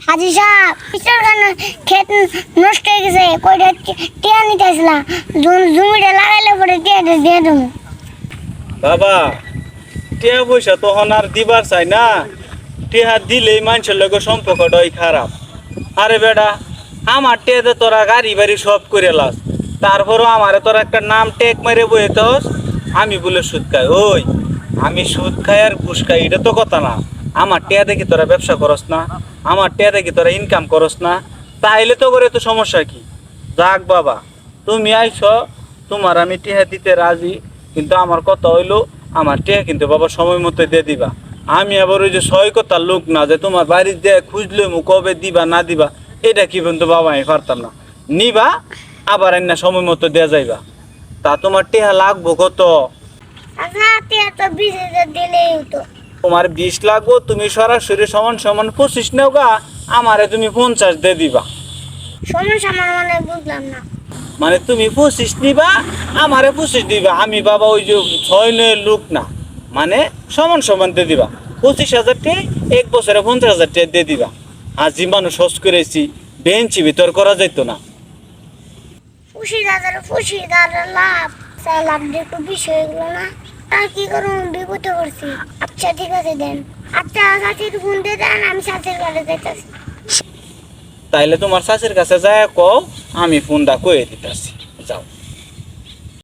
হাজি সাহেব কিসের কারণে ক্ষেত নষ্ট হয়ে গেছে কয়টা টিয়া নিতে আসলাম জমিটা লাগাইলে পরে টিয়াটা দিয়ে দেবো। বাবা টিয়া পয়সা তখন আর দিবার চাই না, টিয়া দিলেই মানুষের লগে সম্পর্কটাই খারাপ। আরে বেটা আমার টিয়াতে তোরা গাড়ি বাড়ি সব করে লাস, তারপরও আমারে তোরা একটা নাম টেক মেরে বয়ে তোস আমি বলে সুদ খাই। ওই আমি সুদ খাই আর ঘুষ খাই এটা তো কথা না। আমার টিয়া দেখি তোরা ব্যবসা করস না, আমার টিয়া দেখি তোরা ইনকাম করস না, তাইলে তো করে তো সমস্যা কি? যাক বাবা তুমি আইছো, তোমার আমি টিয়া দিতে রাজি, কিন্তু আমার কথা হইলো আমার টিয়া কিন্তু বাবা সময় মতো দিয়ে দিবা। আমি আবার ওই যে ছয় কথার লোক না যে তোমার বাড়ির দিয়ে খুঁজলে মু কবে দিবা না দিবা এটা কি বলতো বাবা আমি পারতাম না। নিবা আবার না সময় মতো দেয়া যাইবা। তা তোমার টিয়া লাগবো কত? আচ্ছা টিয়া তো 20,000 দিলেই হতো। তোমার 20 লাগবো, তুমি সরাসরি সমান সমান 25 নেও গা, আমারে তুমি 50 দিয়ে দিবা। সমস্যা আমার মানে বুঝলাম না। মানে তুমি 25 নিবা আমারে 25 দিবা। আমি বাবা ওই যে 6 নয় লোক না, মানে সমান সমান দিয়ে দিবা। 25,000 টাকা এক বছরে 50,000 টাকা দিয়ে দিবা। আর যে মানুষ হজ করেছি বেঞ্চি ভিতর করা যাইতো না। 25,000 লাভ, লাভ দিয়ে একটু বেশি হয়ে গেলো না? আর কি করুন, বিপদে পড়ছি। আচ্ছা ঠিক আছে দেন। আচ্ছা চাচির ফোন দিয়ে দেন, আমি চাচির কাছে যাইতেছি। তাইলে তোমার শাশুর কাছে যায় কও আমি ফোনটা কয়ে দিতেছি, যাও।